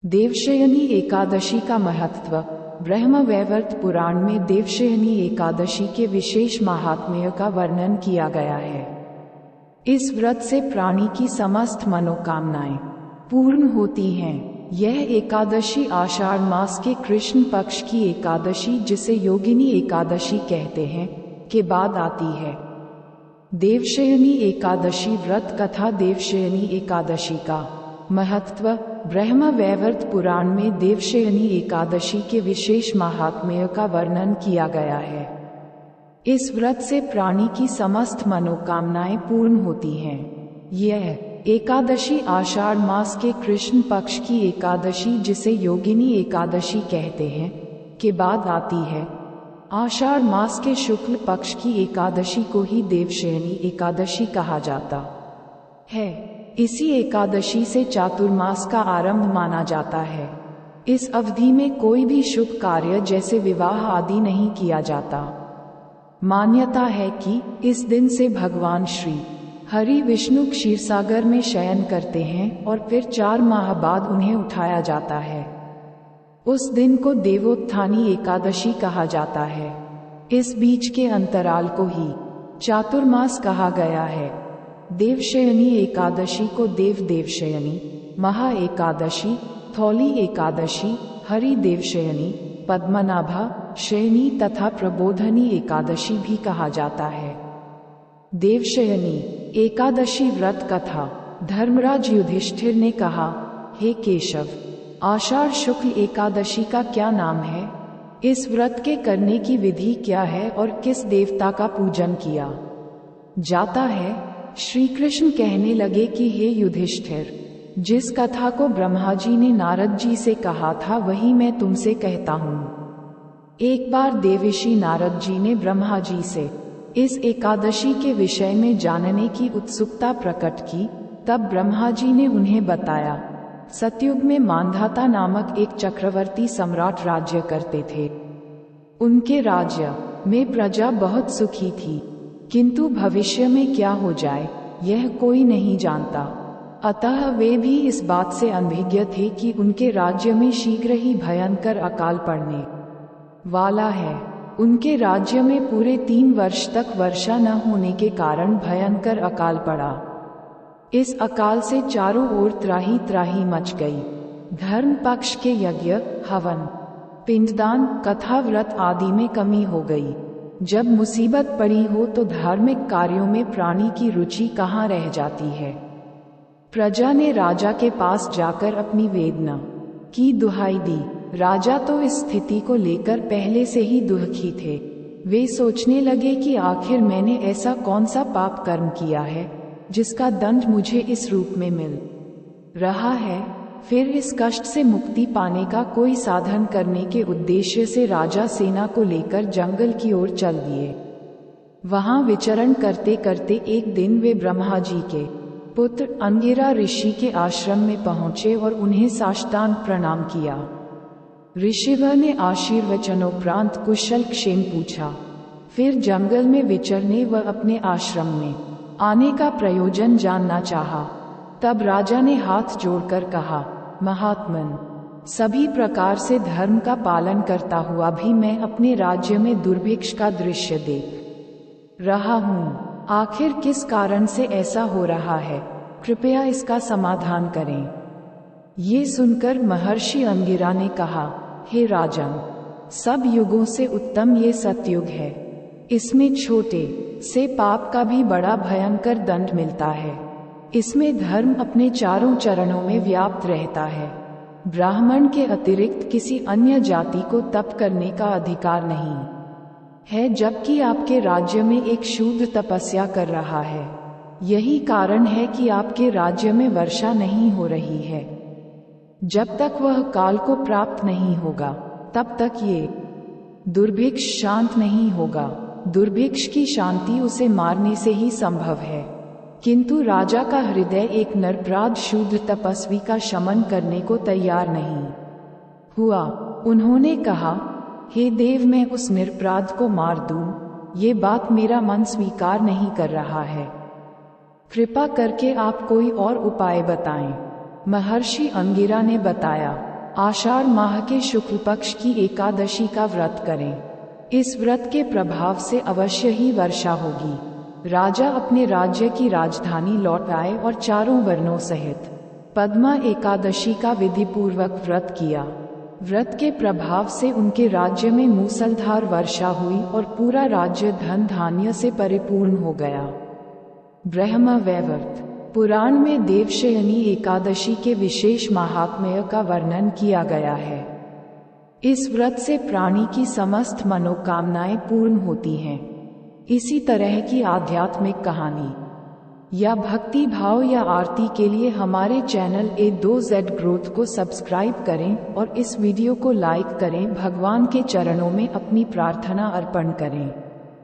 देवशयनी एकादशी का महत्व। ब्रह्मवैवर्त पुराण में देवशयनी एकादशी के विशेष महात्म्य का वर्णन किया गया है। इस व्रत से प्राणी की समस्त मनोकामनाएं पूर्ण होती हैं। यह एकादशी आषाढ़ मास के कृष्ण पक्ष की एकादशी, जिसे योगिनी एकादशी कहते हैं, के बाद आती है। देवशयनी एकादशी व्रत कथा। देवशयनी एकादशी का महत्व। ब्रह्मवैवर्त पुराण में देवशयनी एकादशी के विशेष महात्म्य का वर्णन किया गया है। इस व्रत से प्राणी की समस्त मनोकामनाएं पूर्ण होती हैं। यह एकादशी आषाढ़ मास के कृष्ण पक्ष की एकादशी, जिसे योगिनी एकादशी कहते हैं, के बाद आती है। आषाढ़ मास के शुक्ल पक्ष की एकादशी को ही देवशयनी एकादशी कहा जाता है। इसी एकादशी से चातुर्मास का आरंभ माना जाता है। इस अवधि में कोई भी शुभ कार्य जैसे विवाह आदि नहीं किया जाता। मान्यता है कि इस दिन से भगवान श्री हरि विष्णु क्षीरसागर में शयन करते हैं और फिर 4 माह बाद उन्हें उठाया जाता है। उस दिन को देवोत्थानी एकादशी कहा जाता है। इस बीच के अंतराल को ही चातुर्मास कहा गया है। देवशयनी एकादशी को देव देवशयनी, महा एकादशी, थौली एकादशी, हरि देवशयनी, पद्मनाभा शयनी तथा प्रबोधनी एकादशी भी कहा जाता है। देवशयनी एकादशी व्रत कथा। धर्मराज युधिष्ठिर ने कहा, हे केशव, आषाढ़ शुक्ल एकादशी का क्या नाम है? इस व्रत के करने की विधि क्या है और किस देवता का पूजन किया जाता है? श्री कृष्ण कहने लगे कि हे युधिष्ठिर, जिस कथा को ब्रह्मा जी ने नारद जी से कहा था वही मैं तुमसे कहता हूँ। एक बार देवर्षि नारद जी ने ब्रह्मा जी से इस एकादशी के विषय में जानने की उत्सुकता प्रकट की। तब ब्रह्मा जी ने उन्हें बताया, सतयुग में मांधाता नामक एक चक्रवर्ती सम्राट राज्य करते थे। उनके राज्य में प्रजा बहुत सुखी थी, किंतु भविष्य में क्या हो जाए यह कोई नहीं जानता। अतः वे भी इस बात से अनभिज्ञ थे कि उनके राज्य में शीघ्र ही भयंकर अकाल पड़ने वाला है। उनके राज्य में पूरे 3 वर्ष तक वर्षा न होने के कारण भयंकर अकाल पड़ा। इस अकाल से चारों ओर त्राही त्राही मच गई। धर्म पक्ष के यज्ञ, हवन, पिंडदान, कथा, व्रत आदि में कमी हो गई। जब मुसीबत पड़ी हो तो धार्मिक कार्यों में प्राणी की रुचि कहाँ रह जाती है। प्रजा ने राजा के पास जाकर अपनी वेदना की दुहाई दी। राजा तो इस स्थिति को लेकर पहले से ही दुखी थे। वे सोचने लगे कि आखिर मैंने ऐसा कौन सा पाप कर्म किया है जिसका दंड मुझे इस रूप में मिल रहा है। फिर इस कष्ट से मुक्ति पाने का कोई साधन करने के उद्देश्य से राजा सेना को लेकर जंगल की ओर चल दिए। वहां विचरण करते करते एक दिन वे ब्रह्मा जी के पुत्र अंगिरा ऋषि के आश्रम में पहुंचे और उन्हें साष्टांग प्रणाम किया। ऋषिवर ने आशीर्वचनोपरांत कुशल क्षेम पूछा। फिर जंगल में विचरने व अपने आश्रम में आने का प्रयोजन जानना चाहा। तब राजा ने हाथ जोड़कर कहा, महात्मन, सभी प्रकार से धर्म का पालन करता हुआ भी मैं अपने राज्य में दुर्भिक्ष का दृश्य देख रहा हूँ। आखिर किस कारण से ऐसा हो रहा है? कृपया इसका समाधान करें। ये सुनकर महर्षि अंगिरा ने कहा, हे राजन, सब युगों से उत्तम ये सतयुग है। इसमें छोटे से पाप का भी बड़ा भयंकर दंड मिलता है। इसमें धर्म अपने चारों चरणों में व्याप्त रहता है। ब्राह्मण के अतिरिक्त किसी अन्य जाति को तप करने का अधिकार नहीं है, जबकि आपके राज्य में एक शूद्र तपस्या कर रहा है। यही कारण है कि आपके राज्य में वर्षा नहीं हो रही है। जब तक वह काल को प्राप्त नहीं होगा तब तक ये दुर्भिक्ष शांत नहीं होगा। दुर्भिक्ष की शांति उसे मारने से ही संभव है। किंतु राजा का हृदय एक निर्पराध शूद्र तपस्वी का शमन करने को तैयार नहीं हुआ। उन्होंने कहा, हे देव, मैं उस निरपराध को मार दूं, ये बात मेरा मन स्वीकार नहीं कर रहा है। कृपा करके आप कोई और उपाय बताएं। महर्षि अंगिरा ने बताया, आषाढ़ माह के शुक्ल पक्ष की एकादशी का व्रत करें। इस व्रत के प्रभाव से अवश्य ही वर्षा होगी। राजा अपने राज्य की राजधानी लौट आए और चारों वर्णों सहित पद्मा एकादशी का विधिपूर्वक व्रत किया। व्रत के प्रभाव से उनके राज्य में मूसलधार वर्षा हुई और पूरा राज्य धन धान्य से परिपूर्ण हो गया। ब्रह्म वैवर्त पुराण में देवशयनी एकादशी के विशेष महात्म्य का वर्णन किया गया है। इस व्रत से प्राणी की समस्त मनोकामनाएं पूर्ण होती हैं। इसी तरह की आध्यात्मिक कहानी या भक्ति भाव या आरती के लिए हमारे चैनल A2Z ग्रोथ को सब्सक्राइब करें और इस वीडियो को लाइक करें। भगवान के चरणों में अपनी प्रार्थना अर्पण करें।